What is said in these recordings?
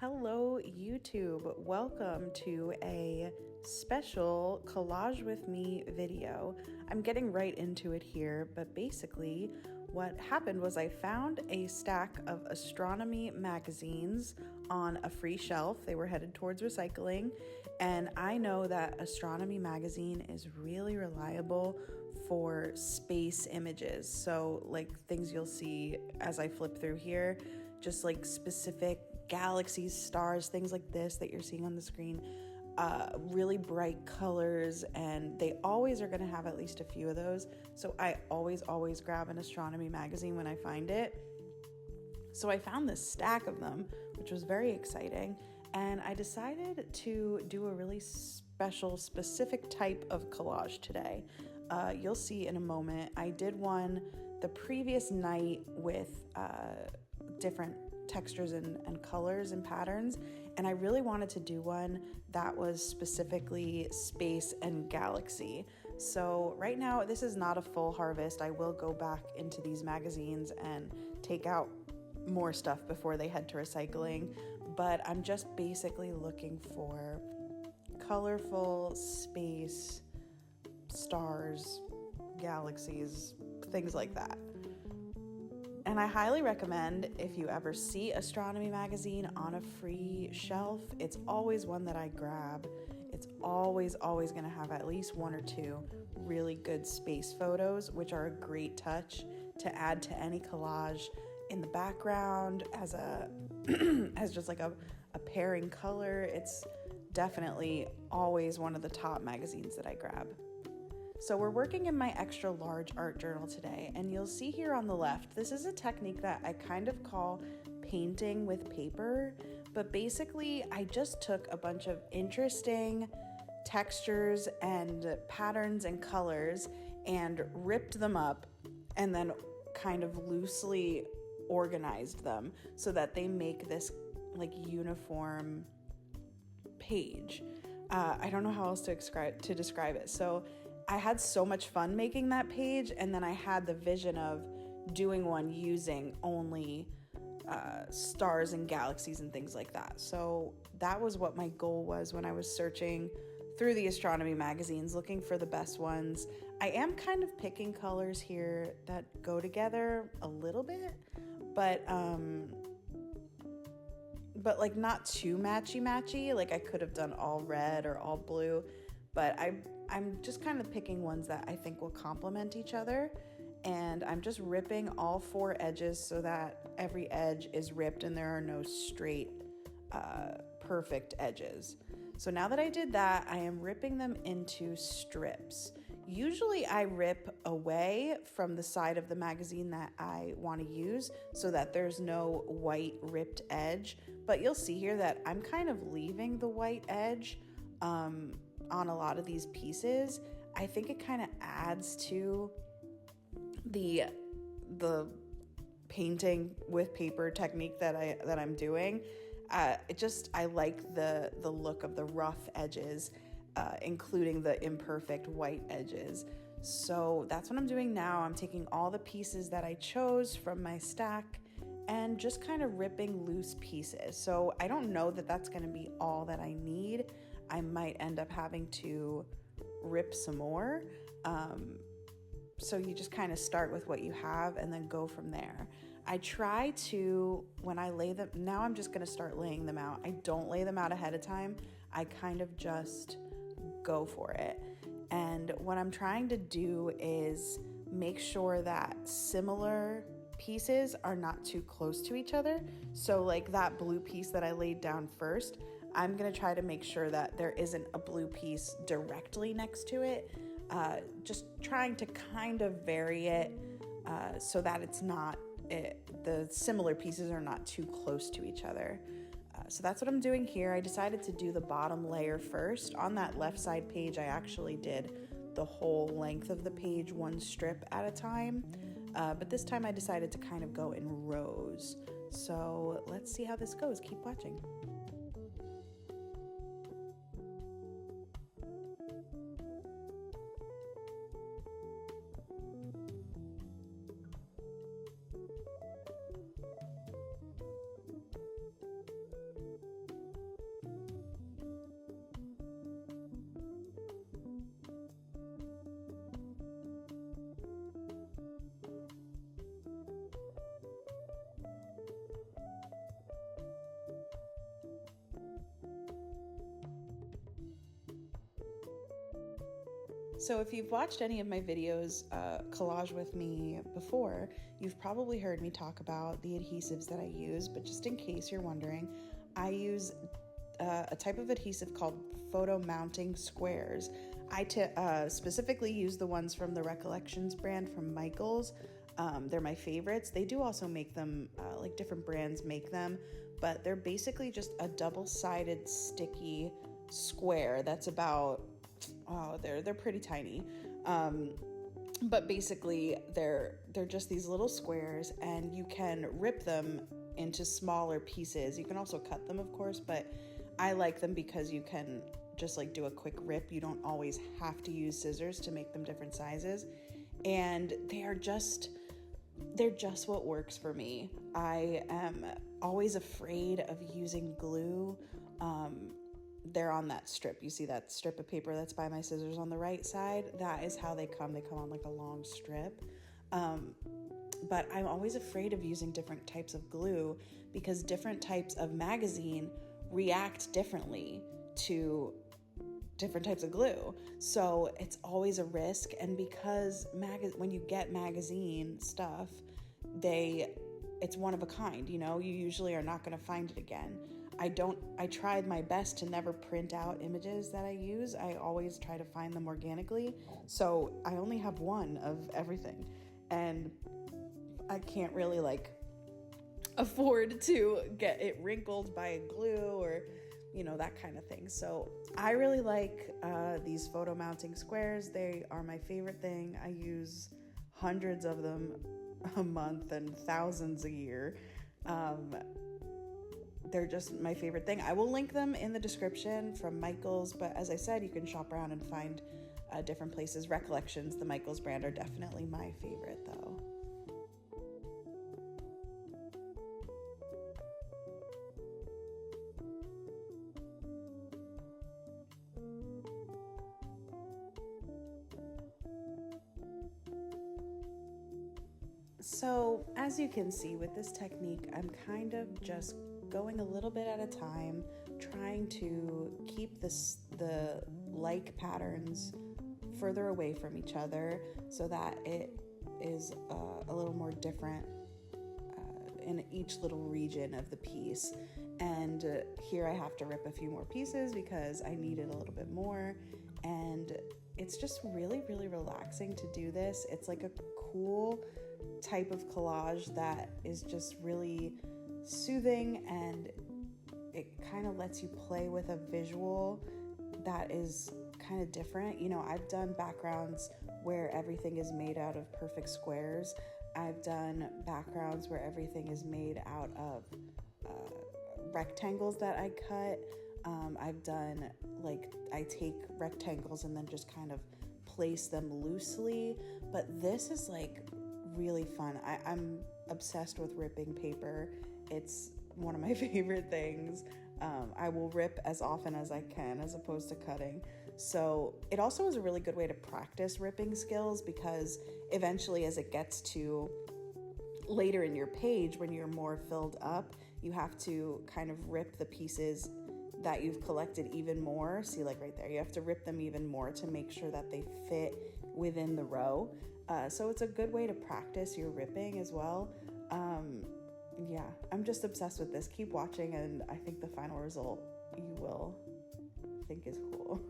Hello, YouTube. Welcome to a special Collage with Me video. I'm getting right into it here, but basically what happened was I found a stack of Astronomy magazines on a free shelf. They were headed towards recycling, and I know that Astronomy Magazine is really reliable for space images. So like things you'll see as I flip through here, just like specific galaxies, stars, things like this that you're seeing on the screen, really bright colors, and they always are going to have at least a few of those. So I always grab an Astronomy magazine when I find it. So I found this stack of them, which was very exciting, and I decided to do a really specific type of collage today. You'll see in a moment. I did one the previous night with different textures and colors and patterns, and I really wanted to do one that was specifically space and galaxy. So right now this is not a full harvest. I will go back into these magazines and take out more stuff before they head to recycling, but I'm just basically looking for colorful space, stars, galaxies, things like that. And I highly recommend, if you ever see Astronomy Magazine on a free shelf, it's always one that I grab. It's always going to have at least one or two really good space photos, which are a great touch to add to any collage in the background as as just like a pairing color. It's definitely always one of the top magazines that I grab. So we're working in my extra large art journal today, and you'll see here on the left, this is a technique that I kind of call painting with paper, but basically I just took a bunch of interesting textures and patterns and colors and ripped them up and then kind of loosely organized them so that they make this like uniform page. I don't know how else to describe it. So I had so much fun making that page, and then I had the vision of doing one using only stars and galaxies and things like that. So that was what my goal was when I was searching through the Astronomy magazines, looking for the best ones. I am kind of picking colors here that go together a little bit, but like not too matchy. Like I could have done all red or all blue, but I'm just kind of picking ones that I think will complement each other, and I'm just ripping all four edges so that every edge is ripped and there are no straight perfect edges. So now that I did that, I am ripping them into strips. Usually I rip away from the side of the magazine that I want to use so that there's no white ripped edge, but you'll see here that I'm kind of leaving the white edge on a lot of these pieces. I think it kind of adds to the painting with paper technique that I'm doing. I like the look of the rough edges, including the imperfect white edges. So that's what I'm doing now. I'm taking all the pieces that I chose from my stack and just kind of ripping loose pieces. So I don't know that that's going to be all that I need. I might end up having to rip some more. So you just kind of start with what you have and then go from there. I try to, when I lay them, now I'm just going to start laying them out. I don't lay them out ahead of time. I kind of just go for it. And what I'm trying to do is make sure that similar pieces are not too close to each other. So like that blue piece that I laid down first, I'm going to try to make sure that there isn't a blue piece directly next to it. Just trying to kind of vary it so that it's not, the similar pieces are not too close to each other. So that's what I'm doing here. I decided to do the bottom layer first. On that left side page, I actually did the whole length of the page, one strip at a time. But this time I decided to kind of go in rows. So let's see how this goes. Keep watching. So if you've watched any of my videos, Collage with me before, you've probably heard me talk about the adhesives that I use, but just in case you're wondering, I use a type of adhesive called photo mounting squares. I specifically use the ones from the Recollections brand from Michaels. They're my favorites. They do also make them, like different brands make them, but they're basically just a double-sided sticky square that's about, they're pretty tiny. But basically they're just these little squares, and you can rip them into smaller pieces. You can also cut them, of course, but I like them because you can just like do a quick rip. You don't always have to use scissors to make them different sizes. And they're just what works for me. I am always afraid of using glue. They're on that strip. You see that strip of paper that's by my scissors on the right side? That is how they come. They come on like a long strip. But I'm always afraid of using different types of glue because different types of magazine react differently to different types of glue. So it's always a risk. And because when you get magazine stuff, it's one of a kind, you usually are not going to find it again. I tried my best to never print out images that I use. I always try to find them organically. So I only have one of everything, and I can't really afford to get it wrinkled by a glue or that kind of thing. So I really like these photo mounting squares. They are my favorite thing. I use hundreds of them a month and thousands a year. They're just my favorite thing. I will link them in the description from Michaels, but as I said, you can shop around and find different places. Recollections, the Michaels brand, are definitely my favorite though. So as you can see with this technique, I'm kind of just going a little bit at a time, trying to keep the like patterns further away from each other so that it is a little more different in each little region of the piece. And here I have to rip a few more pieces because I need it a little bit more. And it's just really, really relaxing to do this. It's like a cool type of collage that is just really soothing, and it kind of lets you play with a visual that is kind of different. I've done backgrounds where everything is made out of perfect squares. I've done backgrounds where everything is made out of rectangles that I cut. I've done I take rectangles and then just kind of place them loosely, but this is really fun. I'm obsessed with ripping paper. It's one of my favorite things. I will rip as often as I can as opposed to cutting. So it also is a really good way to practice ripping skills, because eventually as it gets to later in your page, when you're more filled up, you have to kind of rip the pieces that you've collected even more. See, right there, you have to rip them even more to make sure that they fit within the row. So it's a good way to practice your ripping as well. Yeah, I'm just obsessed with this. Keep watching, and I think the final result you will think is cool.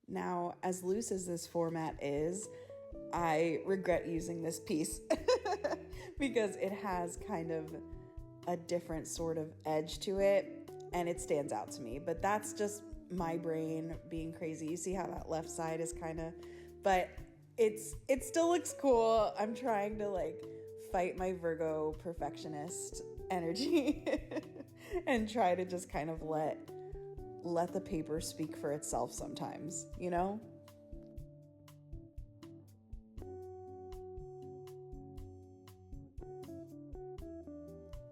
Now, as loose as this format is, I regret using this piece because it has kind of a different sort of edge to it, and it stands out to me. But that's just my brain being crazy. You see how that left side is but it still looks cool. I'm trying to fight my Virgo perfectionist energy and try to just kind of let the paper speak for itself sometimes,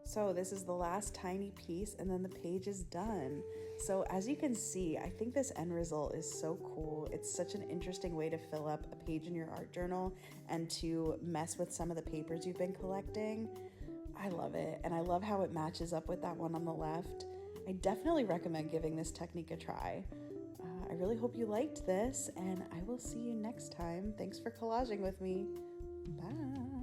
So this is the last tiny piece, and then the page is done. So as you can see, I think this end result is so cool. It's such an interesting way to fill up a page in your art journal and to mess with some of the papers you've been collecting. I love it. And I love how it matches up with that one on the left. I definitely recommend giving this technique a try. I really hope you liked this, and I will see you next time. Thanks for collaging with me. Bye.